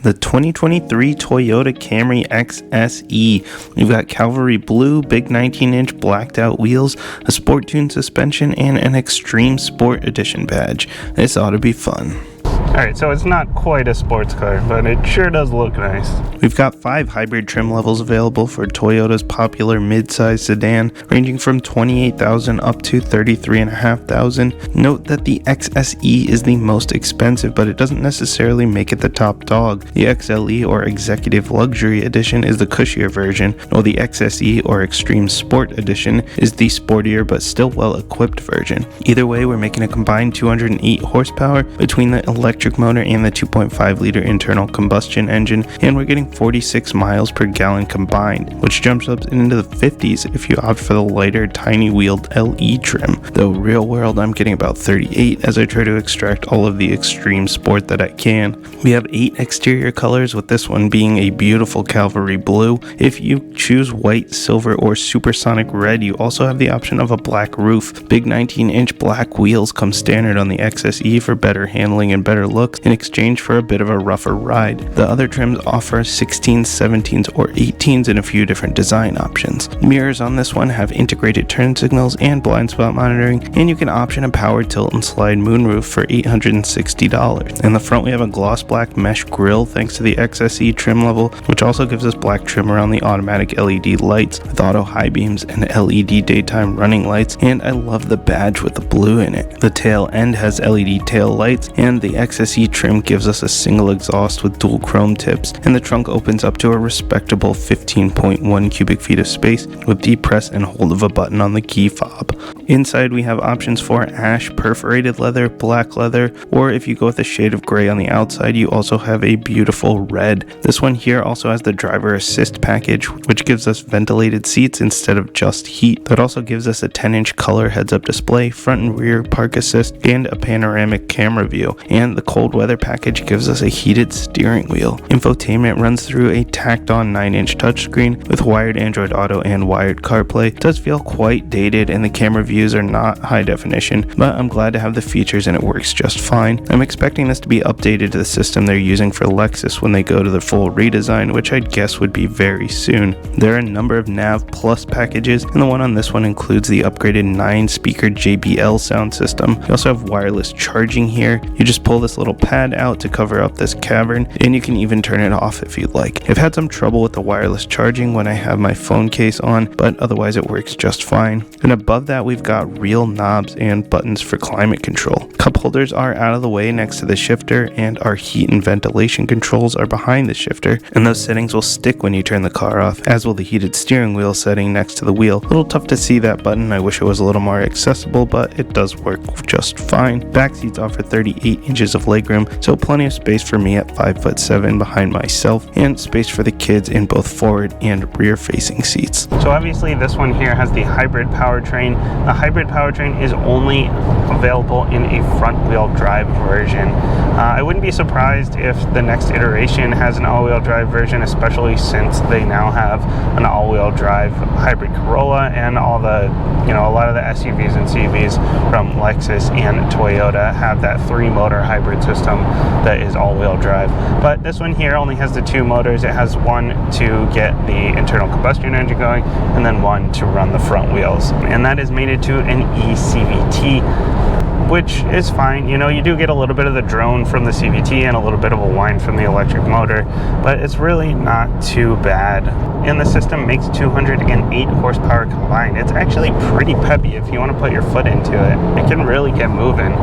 the 2023 Toyota Camry XSE. We've got Cavalry Blue, big 19-inch blacked out wheels, a Sport Tune suspension, and an Extreme Sport Edition badge. This ought to be fun. Alright, so it's not quite a sports car, but it sure does look nice. We've got 5 hybrid trim levels available for Toyota's popular mid-size sedan, ranging from $28,000 up to $33,500. Note that the XSE is the most expensive, but it doesn't necessarily make it the top dog. The XLE or Executive Luxury Edition is the cushier version, while the XSE or Extreme Sport Edition is the sportier but still well-equipped version. Either way, we're making a combined 208 horsepower between the electric motor and the 2.5 liter internal combustion engine, and we're getting 46 miles per gallon combined, which jumps up into the 50s if you opt for the lighter tiny wheeled LE trim, though real world I'm getting about 38 as I try to extract all of the extreme sport that I can. We have 8 exterior colors, with this one being a beautiful Cavalry Blue. If you choose white, silver, or supersonic red, you also have the option of a black roof. Big 19-inch black wheels come standard on the XSE for better handling and better looks in exchange for a bit of a rougher ride. The other trims offer 16s, 17s, or 18s in a few different design options. Mirrors on this one have integrated turn signals and blind spot monitoring, and you can option a power tilt and slide moonroof for $860. In the front we have a gloss black mesh grille thanks to the XSE trim level, which also gives us black trim around the automatic LED lights with auto high beams and LED daytime running lights, and I love the badge with the blue in it. The tail end has LED tail lights, and the XSE trim gives us a single exhaust with dual chrome tips, and the trunk opens up to a respectable 15.1 cubic feet of space with the press and hold of a button on the key fob. Inside we have options for ash, perforated leather, black leather, or if you go with a shade of gray on the outside, you also have a beautiful red. This one here also has the driver assist package, which gives us ventilated seats instead of just heat. That also gives us a 10-inch color heads-up display, front and rear park assist, and a panoramic camera view. And the cold weather package gives us a heated steering wheel. Infotainment runs through a tacked-on 9-inch touchscreen with wired Android Auto and wired CarPlay. It does feel quite dated, and the camera views are not high definition, but I'm glad to have the features and it works just fine. I'm expecting this to be updated to the system they're using for Lexus when they go to the full redesign, which I'd guess would be very soon. There are a number of Nav Plus packages, and the one on this one includes the upgraded 9-speaker JBL sound system. You also have wireless charging here. You just pull this little pad out to cover up this cavern, and you can even turn it off if you'd like. I've had some trouble with the wireless charging when I have my phone case on, but otherwise it works just fine. And above that we've got real knobs and buttons for climate control. Cup holders are out of the way next to the shifter, and our heat and ventilation controls are behind the shifter, and those settings will stick when you turn the car off, as will the heated steering wheel setting next to the wheel. A little tough to see that button. I wish it was a little more accessible, but it does work just fine. Back seats offer 38 inches of legroom, so plenty of space for me at 5'7" behind myself, and space for the kids in both forward and rear facing seats. So obviously this one here has the hybrid powertrain. The hybrid powertrain is only available in a front wheel drive version. I wouldn't be surprised if the next iteration has an all-wheel drive version, especially since they now have an all-wheel drive hybrid Corolla, and all the, a lot of the SUVs and CVs from Lexus and Toyota have that 3-motor hybrid system that is all-wheel drive. But this one here only has the 2 motors. It has one to get the internal combustion engine going, and then one to run the front wheels. And that is mated to an eCVT, which is fine. You do get a little bit of the drone from the CVT and a little bit of a whine from the electric motor, but it's really not too bad. And the system makes 208 horsepower combined. It's actually pretty peppy if you want to put your foot into it. It can really get moving.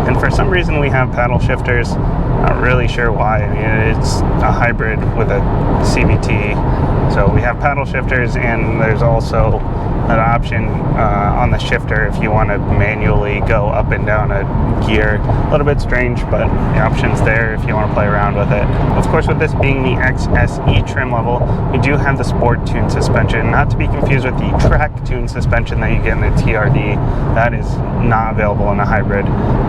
And for some reason we have paddle shifters. Not really sure why. I mean, it's a hybrid with a CVT. So we have paddle shifters, and there's also an option on the shifter if you want to manually go up and down a gear. A little bit strange, but the option's there if you want to play around with it. Of course, with this being the XSE trim level, we do have the Sport Tune suspension, not to be confused with the Track Tune suspension that you get in the TRD. That is not available in a hybrid,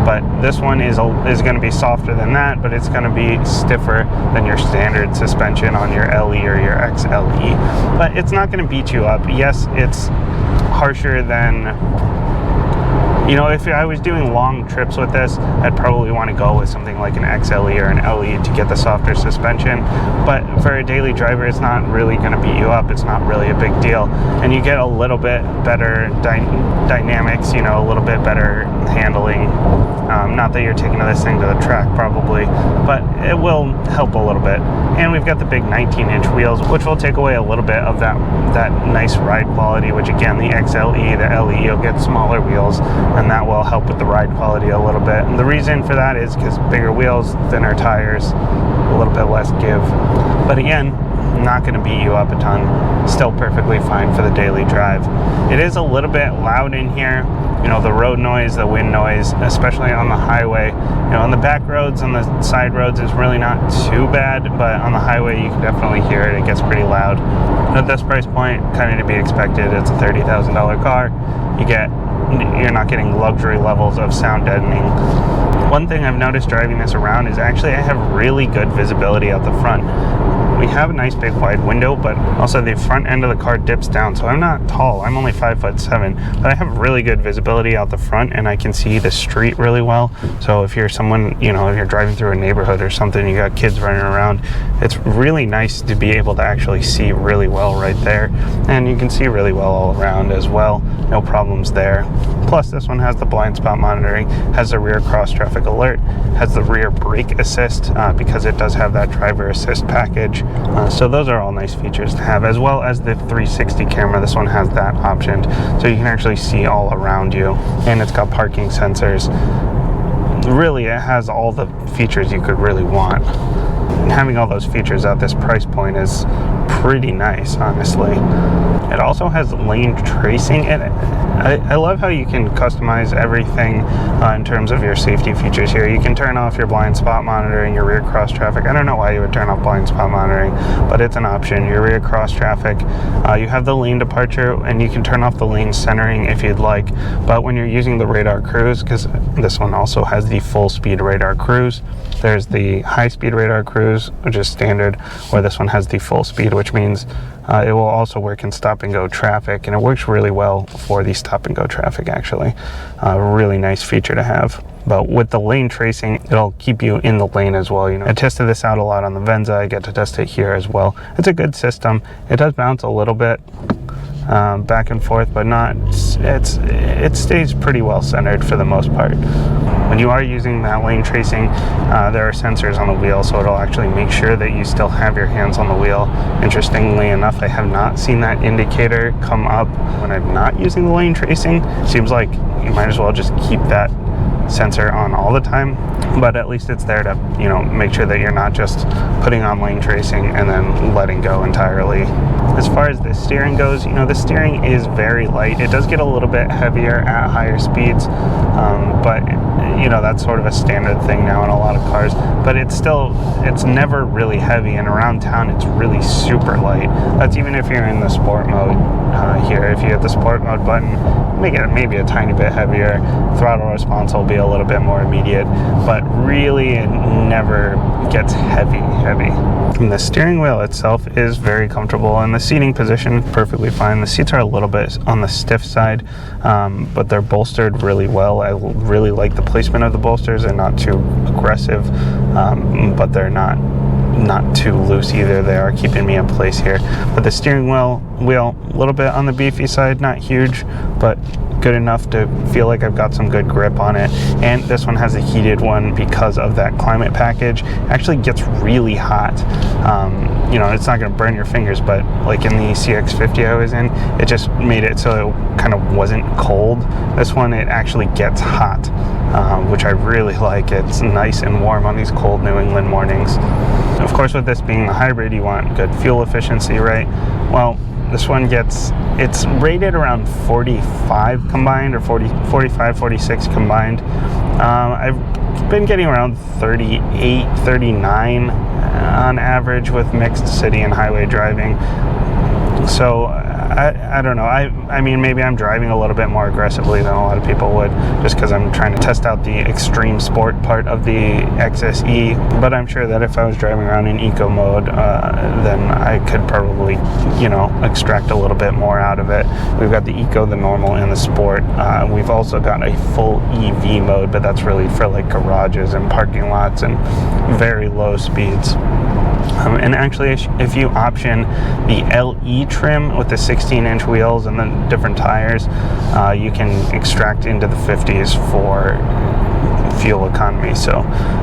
but this one is going to be softer than that, but it's going to be stiffer than your standard suspension on your LE or your XLE. But it's not going to beat you up. Yes, it's harsher than You know, if I was doing long trips with this, I'd probably want to go with something like an XLE or an LE to get the softer suspension. But for a daily driver, it's not really going to beat you up. It's not really a big deal. And you get a little bit better dynamics, you know, a little bit better handling. Not that you're taking this thing to the track probably, but it will help a little bit. And we've got the big 19-inch wheels, which will take away a little bit of that nice ride quality, which again, the XLE, the LE, you'll get smaller wheels, and that will help with the ride quality a little bit. And the reason for that is because bigger wheels, thinner tires, a little bit less give. But again, not going to beat you up a ton. Still perfectly fine for the daily drive. It is a little bit loud in here. You know, the road noise, the wind noise, especially on the highway. You know, on the back roads, on the side roads, is really not too bad, but on the highway, you can definitely hear it. It gets pretty loud. At this price point, kind of to be expected. It's a $30,000 car. You're not getting luxury levels of sound deadening. One thing I've noticed driving this around is actually I have really good visibility out the front. We have a nice big wide window, but also the front end of the car dips down, so I'm not tall. I'm only 5'7", but I have really good visibility out the front, and I can see the street really well. So if you're someone, you know, if you're driving through a neighborhood or something, you got kids running around, it's really nice to be able to actually see really well right there. And you can see really well all around as well. No problems there. Plus, this one has the blind spot monitoring, has the rear cross traffic alert, has the rear brake assist because it does have that driver assist package. So those are all nice features to have, as well as the 360 camera. This one has that optioned, so you can actually see all around you. And it's got parking sensors. Really, it has all the features you could really want. And having all those features at this price point is pretty nice, honestly. It also has lane tracing in it. I love how you can customize everything in terms of your safety features here. You can turn off your blind spot monitoring, your rear cross traffic. I don't know why you would turn off blind spot monitoring, but it's an option. Your rear cross traffic. You have the lane departure, and you can turn off the lane centering if you'd like. But when you're using the radar cruise, because this one also has the full speed radar cruise, there's the high speed radar cruise, which is standard, or this one has the full speed, which means it will also work in stop and go traffic, and it works really well for the stop and go traffic, actually. Really nice feature to have. But with the lane tracing, it'll keep you in the lane as well. You know, I tested this out a lot on the Venza. I get to test it here as well. It's a good system. It does bounce a little bit back and forth, but it stays pretty well centered for the most part. When you are using that lane tracing, there are sensors on the wheel, so it'll actually make sure that you still have your hands on the wheel. Interestingly enough, I have not seen that indicator come up when I'm not using the lane tracing. Seems like you might as well just keep that sensor on all the time, but at least it's there to, you know, make sure that you're not just putting on lane tracing and then letting go entirely. As far as the steering goes, you know, the steering is very light. It does get a little bit heavier at higher speeds, but you know, that's sort of a standard thing now in a lot of cars, but it's never really heavy, and around town it's really super light. That's even if you're in the sport mode here. If you hit the sport mode button, make it maybe a tiny bit heavier. Throttle response will be a little bit more immediate, but really it never gets heavy. And the steering wheel itself is very comfortable, and the seating position perfectly fine. The seats are a little bit on the stiff side, but they're bolstered really well. I really like the placement of the bolsters. They're not too aggressive, but they're not too loose either. They are keeping me in place here. But the steering wheel, a little bit on the beefy side, not huge, but good enough to feel like I've got some good grip on it. And this one has a heated one because of that climate package. It actually gets really hot. You know, it's not going to burn your fingers, but like in the CX-50 I was in, it just made it so it kind of wasn't cold. This one, it actually gets hot, which I really like. It's nice and warm on these cold New England mornings. Of course, with this being the hybrid, you want good fuel efficiency, right? Well, this one it's rated around 45 combined, or 45, 46 combined. I've been getting around 38, 39 on average with mixed city and highway driving. So I don't know. I mean, maybe I'm driving a little bit more aggressively than a lot of people would, just because I'm trying to test out the extreme sport part of the XSE. But I'm sure that if I was driving around in eco mode, then I could probably, extract a little bit more out of it. We've got the eco, the normal, and the sport. We've also got a full EV mode, but that's really for like garages and parking lots and very low speeds. And actually, if you option the LE trim with the 16-inch wheels and the different tires, you can extract into the 50s for fuel economy, so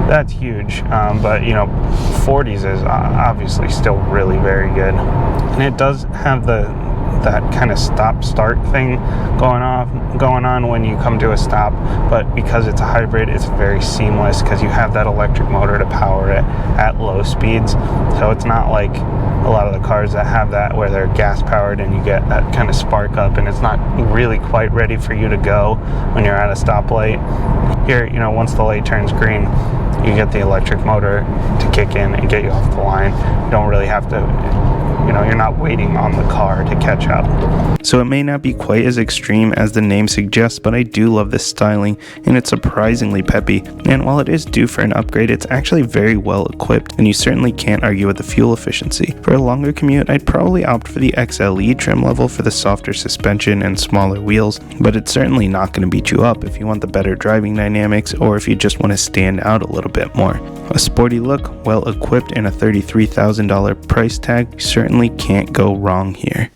that's huge. But 40s is obviously still really very good, and it does have that kind of stop-start thing going on when you come to a stop, but because it's a hybrid, it's very seamless because you have that electric motor to power it at low speeds. So it's not like a lot of the cars that have that where they're gas powered and you get that kind of spark up and it's not really quite ready for you to go when you're at a stoplight. Here, once the light turns green, you get the electric motor to kick in and get you off the line. You don't really have to, you're not waiting on the car to catch up. So it may not be quite as extreme as the name suggests, but I do love this styling, and it's surprisingly peppy. And while it is due for an upgrade, it's actually very well equipped, and you certainly can't argue with the fuel efficiency. For a longer commute, I'd probably opt for the XLE trim level for the softer suspension and smaller wheels, but it's certainly not going to beat you up if you want the better driving dynamics or if you just want to stand out a little bit more. A sporty look, well equipped, and a $33,000 price tag, you certainly can't go wrong here.